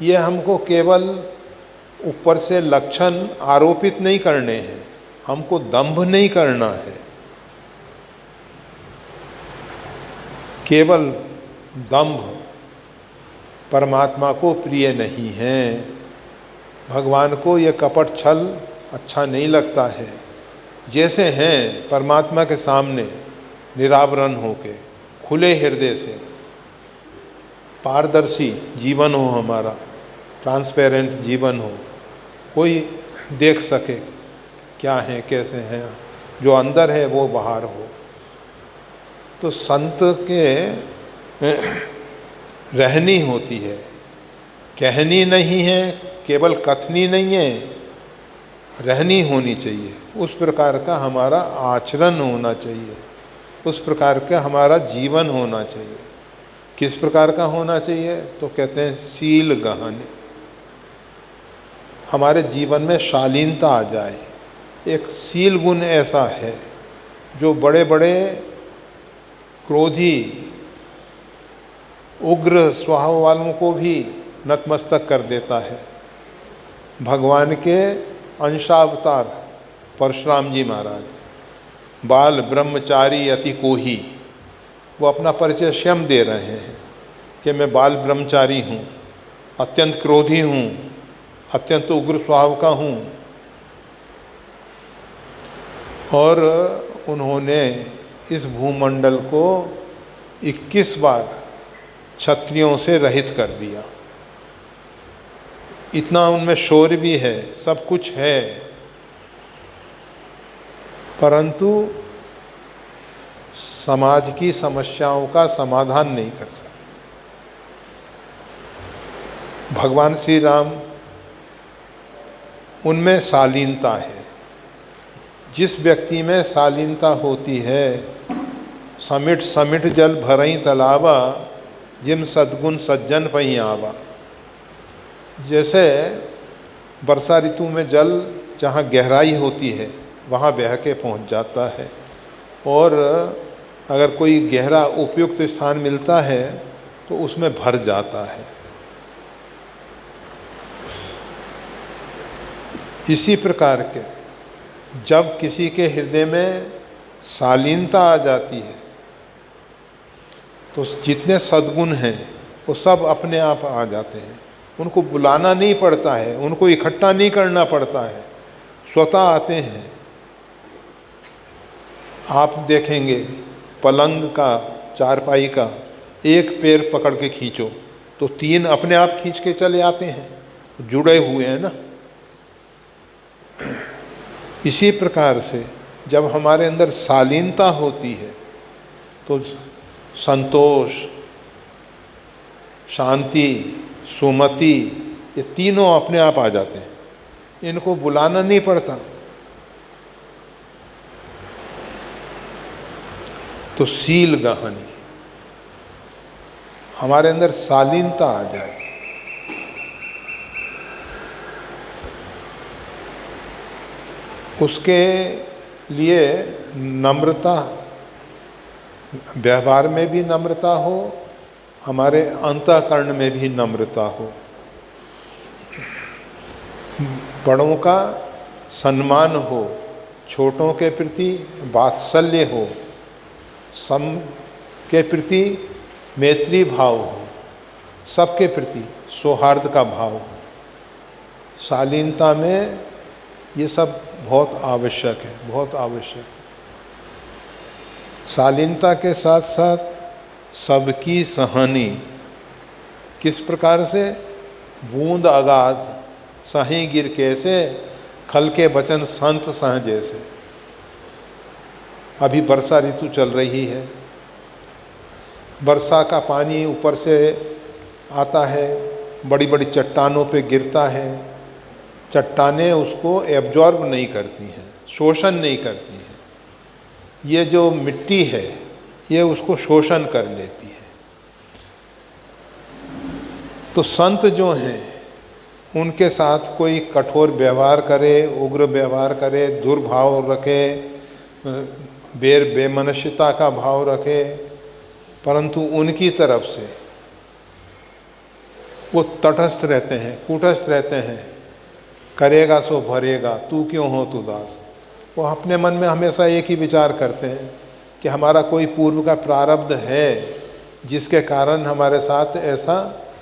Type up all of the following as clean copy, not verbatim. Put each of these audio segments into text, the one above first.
ये हमको केवल ऊपर से लक्षण आरोपित नहीं करने हैं, हमको दंभ नहीं करना है। केवल दंभ परमात्मा को प्रिय नहीं है। भगवान को ये कपट छल अच्छा नहीं लगता है। जैसे हैं परमात्मा के सामने निरावरण होके, खुले हृदय से, पारदर्शी जीवन हो हमारा, ट्रांसपेरेंट जीवन हो, कोई देख सके क्या है कैसे हैं, जो अंदर है वो बाहर हो। तो संत के रहनी होती है, कहनी नहीं है, केवल कथनी नहीं है, रहनी होनी चाहिए। उस प्रकार का हमारा आचरण होना चाहिए, उस प्रकार का हमारा जीवन होना चाहिए। किस प्रकार का होना चाहिए? तो कहते हैं शील गहन, हमारे जीवन में शालीनता आ जाए। एक शील गुण ऐसा है जो बड़े बड़े क्रोधी उग्र स्वभाव वालों को भी नतमस्तक कर देता है। भगवान के अंशावतार परशुराम जी महाराज, बाल ब्रह्मचारी अति कोही, वो अपना परिचय स्वयं दे रहे हैं कि मैं बाल ब्रह्मचारी हूँ, अत्यंत क्रोधी हूँ, अत्यंत उग्र स्वभाव का हूँ। और उन्होंने इस भूमंडल को 21 बार क्षत्रियों से रहित कर दिया। इतना उनमें शौर्य भी है, सब कुछ है, परंतु समाज की समस्याओं का समाधान नहीं कर सकते। भगवान श्री राम, उनमें शालीनता है। जिस व्यक्ति में शालीनता होती है, समिट समिट जल भरई तलावा, जिम सद्गुण सज्जन पई आवा। जैसे वर्षा ऋतु में जल जहाँ गहराई होती है वहाँ बह के पहुँच जाता है, और अगर कोई गहरा उपयुक्त स्थान मिलता है तो उसमें भर जाता है। इसी प्रकार के जब किसी के हृदय में शालीनता आ जाती है तो जितने सद्गुण हैं वो सब अपने आप आ जाते हैं। उनको बुलाना नहीं पड़ता है, उनको इकट्ठा नहीं करना पड़ता है, स्वतः आते हैं। आप देखेंगे पलंग का, चारपाई का एक पैर पकड़ के खींचो तो 3 अपने आप खींच के चले आते हैं, जुड़े हुए हैं ना। इसी प्रकार से जब हमारे अंदर शालीनता होती है तो संतोष, शांति, सुमति, ये तीनों अपने आप आ जाते हैं, इनको बुलाना नहीं पड़ता। तो शील गहनी, हमारे अंदर शालीनता आ जाए। उसके लिए नम्रता, व्यवहार में भी नम्रता हो, हमारे अंतःकरण में भी नम्रता हो, बड़ों का सम्मान हो, छोटों के प्रति वात्सल्य हो, सम के प्रति मैत्री भाव हो, सबके प्रति सौहार्द का भाव हो। शालीनता में ये सब बहुत आवश्यक है, बहुत आवश्यक है। शालीनता के साथ साथ सबकी सहनी। किस प्रकार से? बूंद अगाध सही गिर कैसे, खल के वचन संत सह जैसे। अभी वर्षा ऋतु चल रही है, वर्षा का पानी ऊपर से आता है, बड़ी बड़ी चट्टानों पे गिरता है, चट्टानें उसको एब्जॉर्ब नहीं करती हैं, शोषण नहीं करती हैं। ये जो मिट्टी है ये उसको शोषण कर लेती है। तो संत जो हैं उनके साथ कोई कठोर व्यवहार करे, उग्र व्यवहार करे, दुर्भाव रखे, बेमनस्यता का भाव रखे, परंतु उनकी तरफ से वो तटस्थ रहते हैं, कूटस्थ रहते हैं। करेगा सो भरेगा, तू क्यों हो तू दास। वो अपने मन में हमेशा एक ही विचार करते हैं कि हमारा कोई पूर्व का प्रारब्ध है जिसके कारण हमारे साथ ऐसा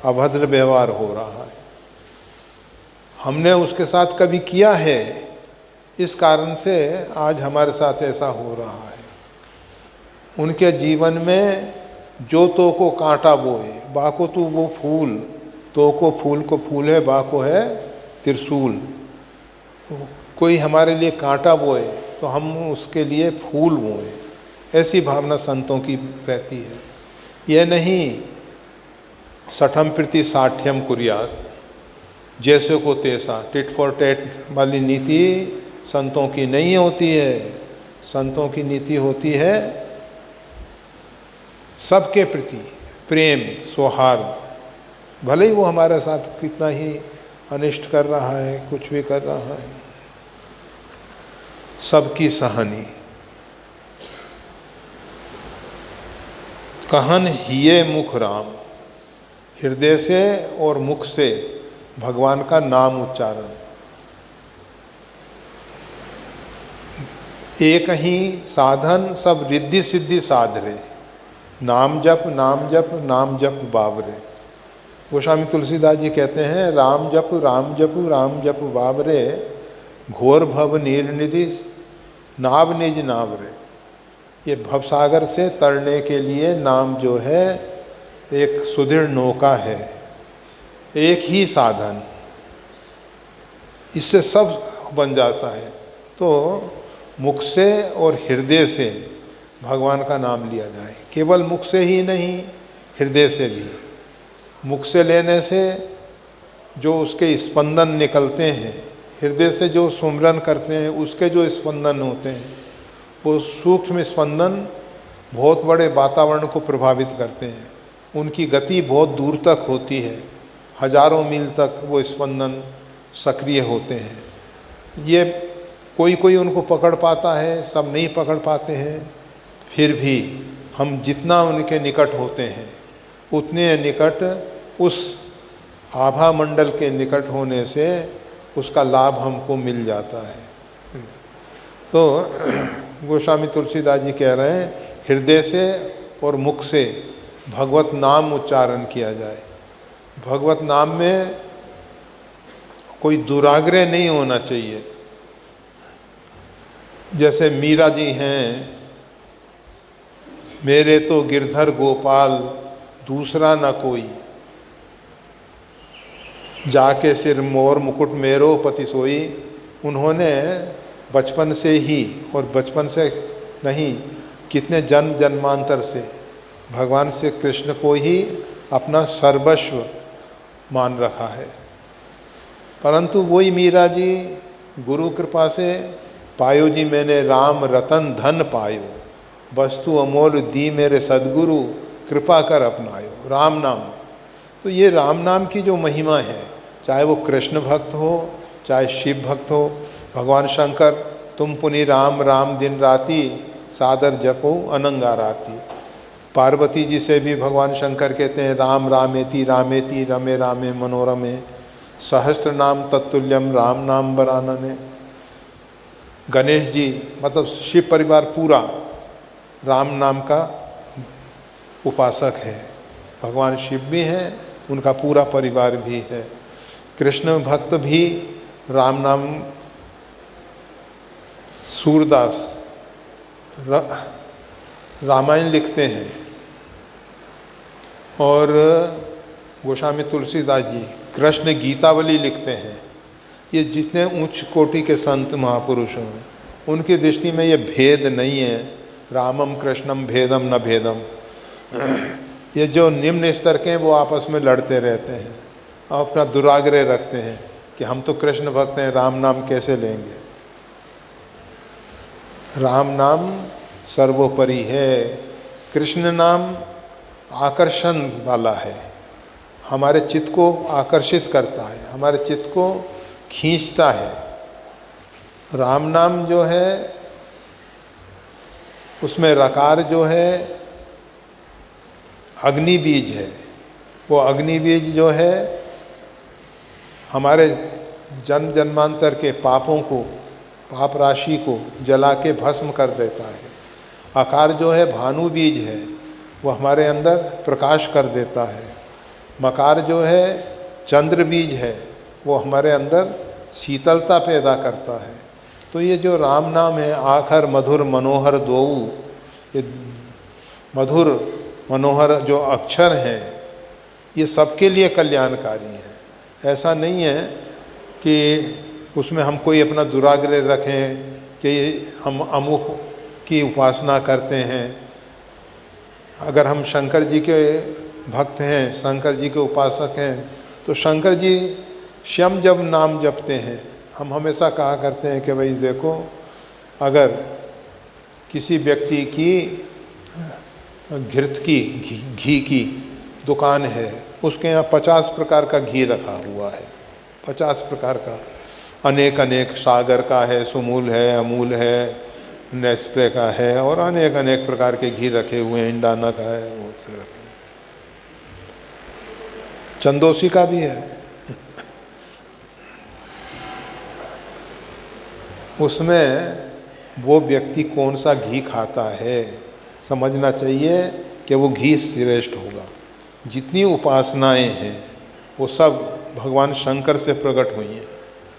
अभद्र व्यवहार हो रहा है। हमने उसके साथ कभी किया है, इस कारण से आज हमारे साथ ऐसा हो रहा है। उनके जीवन में जो तो को कांटा बोए, बाको तू वो फूल, तो को फूल है, बाको है त्रिशूल। कोई हमारे लिए कांटा बोए तो हम उसके लिए फूल बोए, ऐसी भावना संतों की रहती है। यह नहीं सठम प्रति साठ्यम कुर्यात, जैसे को तैसा, टिट फॉर टैट वाली नीति संतों की नहीं होती है। संतों की नीति होती है सबके प्रति प्रेम, सौहार्द। भले ही वो हमारे साथ कितना ही अनिष्ट कर रहा है, कुछ भी कर रहा है, सबकी सहनी। कहन हिये मुख राम, हृदय से और मुख से भगवान का नाम उच्चारण। एक ही साधन सब रिद्धि सिद्धि साध रे, नाम जप नाम जप नाम जप बाबरे। गोस्वामी तुलसीदास जी कहते हैं राम जप राम जप राम जप बाबरे, घोर भव नीर निधि नाव निज नाव रे। ये भवसागर से तरने के लिए नाम जो है एक सुदृढ़ नौका है, एक ही साधन, इससे सब बन जाता है। तो मुख से और हृदय से भगवान का नाम लिया जाए, केवल मुख से ही नहीं, हृदय से भी। मुख से लेने से जो उसके स्पंदन निकलते हैं, हृदय से जो सुमरन करते हैं उसके जो स्पंदन होते हैं, वो सूक्ष्म स्पंदन बहुत बड़े वातावरण को प्रभावित करते हैं। उनकी गति बहुत दूर तक होती है, हजारों मील तक वो स्पंदन सक्रिय होते हैं। ये कोई कोई उनको पकड़ पाता है, सब नहीं पकड़ पाते हैं। फिर भी हम जितना उनके निकट होते हैं उतने निकट उस आभा मंडल के निकट होने से उसका लाभ हमको मिल जाता है। तो गोस्वामी तुलसीदास जी कह रहे हैं हृदय से और मुख से भगवत नाम उच्चारण किया जाए। भगवत नाम में कोई दुराग्रह नहीं होना चाहिए। जैसे मीरा जी हैं, मेरे तो गिरधर गोपाल दूसरा न कोई, जाके सिर मोर मुकुट मेरो पति सोई। उन्होंने बचपन से ही, और बचपन से नहीं कितने जन्म जन्मांतर से भगवान से कृष्ण को ही अपना सर्वस्व मान रखा है। परंतु वही मीरा जी गुरु कृपा से पायो जी मैंने राम रतन धन पायो, वस्तु अमोल दी मेरे सदगुरु कृपा कर अपनायो। राम नाम, तो ये राम नाम की जो महिमा है, चाहे वो कृष्ण भक्त हो चाहे शिव भक्त हो। भगवान शंकर तुम पुनि राम राम दिन राति, सादर जपो अनंगा राति। पार्वती जी से भी भगवान शंकर कहते हैं राम रामेति रामेति रमे रामे मनोरमे, सहस्त्र नाम तत्तुल्यम राम नाम वरानने। गणेश जी मतलब शिव परिवार पूरा राम नाम का उपासक है। भगवान शिव भी हैं, उनका पूरा परिवार भी है। कृष्ण भक्त भी राम नाम, सूरदास रामायण लिखते हैं, और गोस्वामी तुलसीदास जी कृष्ण गीतावली लिखते हैं। ये जितने उच्च कोटि के संत महापुरुष हैं उनकी दृष्टि में ये भेद नहीं है, रामम कृष्णम भेदम न भेदम। ये जो निम्न स्तर के हैं वो आपस में लड़ते रहते हैं और अपना दुराग्रह रखते हैं कि हम तो कृष्ण भक्त हैं, राम नाम कैसे लेंगे। राम नाम सर्वोपरि है। कृष्ण नाम आकर्षण वाला है, हमारे चित्त को आकर्षित करता है, हमारे चित्त को खींचता है। राम नाम जो है उसमें रकार जो है अग्नि बीज है। वो अग्नि बीज जो है हमारे जन्म जन्मांतर के पापों को, पाप राशि को जला के भस्म कर देता है। आकार जो है भानु बीज है, वो हमारे अंदर प्रकाश कर देता है। मकार जो है चंद्र बीज है, वो हमारे अंदर शीतलता पैदा करता है। तो ये जो राम नाम है, आखर मधुर मनोहर दोऊ, ये मधुर मनोहर जो अक्षर हैं, ये सबके लिए कल्याणकारी हैं। ऐसा नहीं है कि उसमें हम कोई अपना दुराग्रह रखें कि हम अमुक की उपासना करते हैं। अगर हम शंकर जी के भक्त हैं, शंकर जी के उपासक हैं, तो शंकर जी स्वयं जब नाम जपते हैं, हम हमेशा कहा करते हैं कि भाई देखो, अगर किसी व्यक्ति की घृत की घी की दुकान है, उसके यहाँ 50 प्रकार का घी रखा हुआ है, 50 प्रकार का, अनेक अनेक, सागर का है, सुमूल है, अमूल है, नेस्प्रे का है, और अनेक अनेक प्रकार के घी रखे हुए हैं, इंडाना का है, वो से रखे, चंदोसी का भी है। उसमें वो व्यक्ति कौन सा घी खाता है, समझना चाहिए कि वो घी श्रेष्ठ होगा। जितनी उपासनाएं हैं वो सब भगवान शंकर से प्रकट हुई हैं।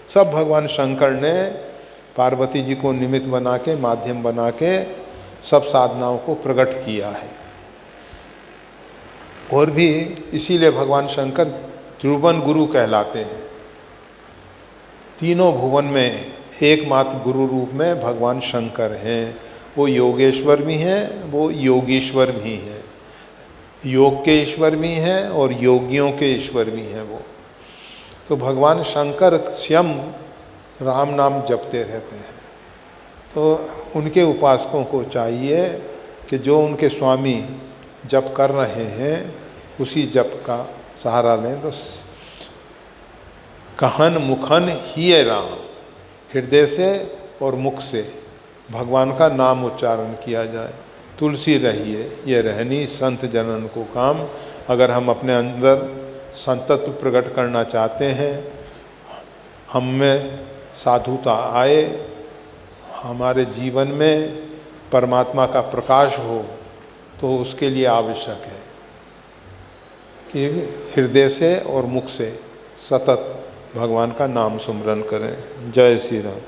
सब भगवान शंकर ने पार्वती जी को निमित्त बना के, माध्यम बना के सब साधनाओं को प्रकट किया है। और भी इसीलिए भगवान शंकर त्रिभुवन गुरु कहलाते हैं। तीनों भुवन में एकमात्र गुरु रूप में भगवान शंकर हैं। वो योगेश्वर भी हैं, वो योगीश्वर भी हैं, योग के ईश्वर भी हैं और योगियों के ईश्वर भी हैं वो। तो भगवान शंकर स्वयं राम नाम जपते रहते हैं। तो उनके उपासकों को चाहिए कि जो उनके स्वामी जप कर रहे हैं उसी जप का सहारा लें। तो कहन मुखन ही है राम, हृदय से और मुख से भगवान का नाम उच्चारण किया जाए। तुलसी रहिए ये रहनी संत जनन को काम। अगर हम अपने अंदर संतत्व प्रकट करना चाहते हैं, हम में साधुता आए, हमारे जीवन में परमात्मा का प्रकाश हो, तो उसके लिए आवश्यक है कि हृदय से और मुख से सतत भगवान का नाम सुमरन करें। जय श्री राम।